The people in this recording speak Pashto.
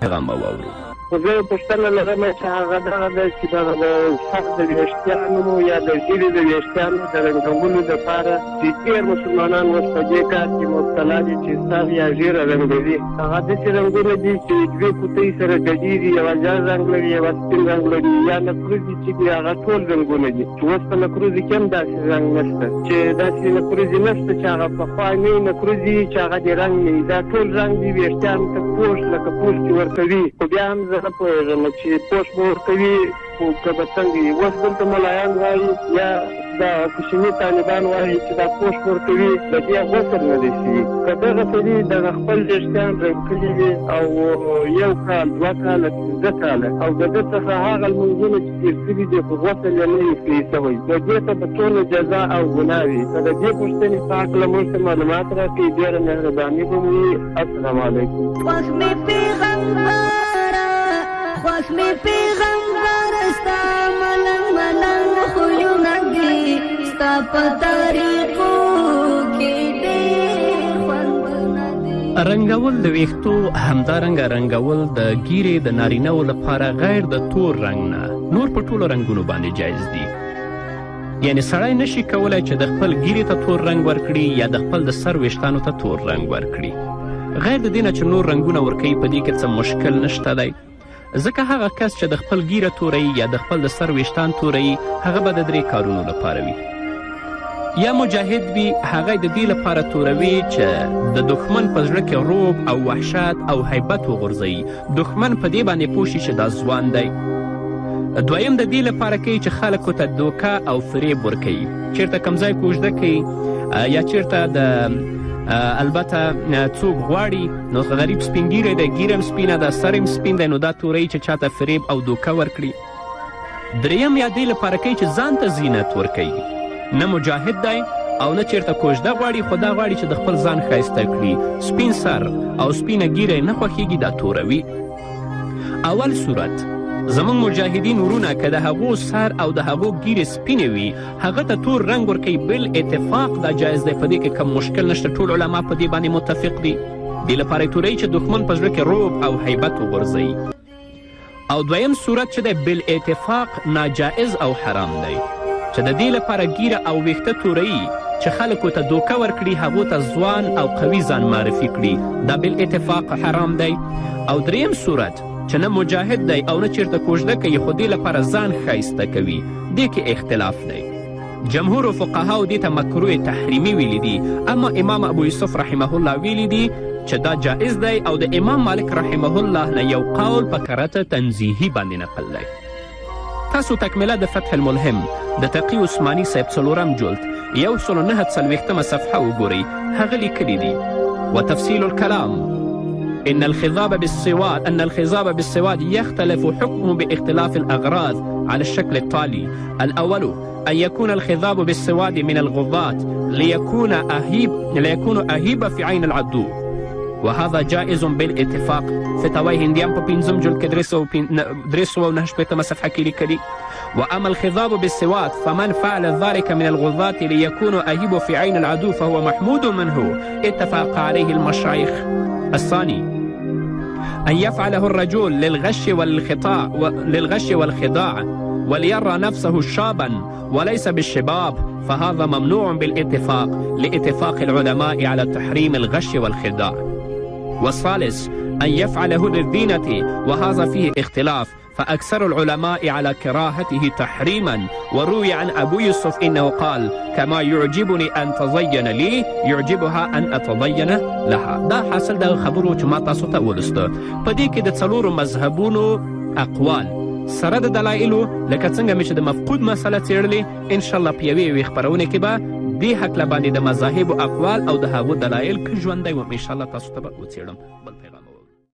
پیغام واورو. خو زه پوښتنه لرم چې هغه دغه ده چې دغه د سر د ویښتانو یا د ږیرې د ویښتانو د رنګولو دپاره چې ډېر مسلمانان اوس په دې کار کې مبتلا دي چې سر یا ږیره رنګوي. هغه داسې رنګونه دي چې دوې کوتۍ سره ګډېږي، یوه ژړ رنګ لري، یوه سپین رنګ لري، یا نکروزې چې دي هغه ټول رنګونه دي. چې اوس په نکروزې کې هم داسې رنګ نشته، چې داسې نکروزې نشته چې هغه پخوانۍ نکروزې چې هغه دې رنګ نه وي. دا ټول رنګ دي ویښتانو ته پوښ لکه پوښ چې ورکوي. خو بیا هم زه نه پوهېږم چې پوښ به ورکوي خو که به څنګه وي. اوس دلته ملایان وایي یا دا کوچني طالبان وایي چې دا پوښ ورکوي د دې غسل نه دی شوي. که دغه سړي دغه خپل ویښتان رنګ کړي وي او 1 کال 2 کاله 15 کاله او د ده څخه هغه لمونځونه چې تېر شوي دي خو غسل یې نه وي پرې شوی، د دې ته به ټوله جزا او ګناه وي. که د دې پوښتنې په هکله موږ ته معلومات راکړي ډېره مهرباني به مو وي. السلام علیکم. خوښ مې پیغمبر ستا ملنګ ملنګ خویونه دي، ستا په طریقو کې ډېر خوندونه دي. رنګول د ویښتو همدارنګه رنګول د ږیرې د نارینهو لپاره غیر د تور رنګ نه نور په ټولو رنګونو باندې جایز دي. یعنې سړی نشي کولی چې د خپل ږیرې ته تور رنګ ورکړي یا د خپل د سر ویښتانو ته تور رنګ ورکړي. غیر د دې نه چې نور رنګونه ورکوي په دې کې څه مشکل نشته دی، ځکه هغه کس چې د خپل ږیره توروي یا د خپل د سر ویښتان توروي هغه به د 3 کارونو لپاره وي. یا مجاهد وي، هغه د دې لپاره توروي چې د دښمن په زړه کې روب او وحشت او هیبت وغورځوي، دښمن په دې باندې پوه شي چې دا ځوان دی. دویم د دې لپاره کوي چې خلکو ته دوکه او فریب ورکوي، چیرته کوم ځای کوژده کوي یا چیرته د البته څوک غواړي نو غریب سپینګیری دی، ږیره هم سپینه ده، سر هم سپین دی، نو دا توروي چې چاته فریب او دوکه ورکړي. دریم یا دې لپاره کوي چې ځان ته زینت ورکوي، نه مجاهد دی او نه چیرته کوژده غواړي، خو دا غواړي چې د خپل ځان ښایسته کړي. سپین سر او سپینه ږیره نه خوښیږي، دا توروي. اول صورت زموږ مجاهدین ورونه که د هغو سر او د هغو ږیرې سپینې وي هغه ته تور رنګ ورکوي، بل اتفاق دا جایز دی، په دې کې کم مشکل نشته، ټول علما په دې باندې متفق دي. دې لپاره یې توروي چې دښمن په زړه کې روب او هیبت وغورځوي. او دویم صورت چې دی بل اتفاق ناجائز او حرام دی، چې د دې لپاره ږیره او ویښته توروي چې خلکو ته دوکه ورکړي، هغو ته ځوان او قوي ځان معرفي کړي، دا بل اتفاق حرام دی. او دریم صورت چې نه مجاهد دی او نه چیرته کوژده کوي خو دې لپاره ځان ښایسته کوي، دې کې اختلاف دی. جمهور فقهاو دې ته مکروه تحریمي ویلی دي، اما امام ابو یوسف رحمه الله ویلی دي چې دا جایز دی، او د امام مالک رحمه الله نه یو قول په کرته تنزیهي باندې نقل دی. تاسو تکمله د فتح الملهم د تقي عثماني صاحب 4م جلد 149 صفحه وګورئ، هغه لیکلی دي وتفصيل الكلام أن الخضاب بالسواد يختلف حكمه باختلاف الأغراض على الشكل التالي: الأول أن يكون الخضاب بالسواد من الغضات ليكون أهيب في عين العدو، وهذا جائز بالاتفاق. فتاوی هندیان په 5م جلد کې 309 صفحه کې لیکلي. وأما الخضاب بالسواد فمن فعل ذلك من الغضات ليكون أهيب في عين العدو فهو محمود منه، اتفق عليه المشايخ. الثاني أن يفعله الرجل للغش والخداع وليرى نفسه شابا وليس بالشباب، فهذا ممنوع بالاتفاق لاتفاق العلماء على تحريم الغش والخداع. والثالث أن يفعله للزينة، وهذا فيه اختلاف، فأكثر العلماء على كراهته تحريما. وروي عن أبو يوسف إنه قال: كما يعجبني أن تزين لي يعجبها أن أتزين لها. دا حاصل د خبرو چې ما تاسو ته ولسته. په دې کې د 4 مذهبونو اقوال سره د دلایلو لکه څنګه مې چې د مفقود مسله څېړلې، انشاءالله په یوې خپرونې کې به دې هکله باندې د مذاهبو اقوال او د هغو دلایل که ژوندی وم انشاءالله تاسو ته به وڅېړم. بل پیغام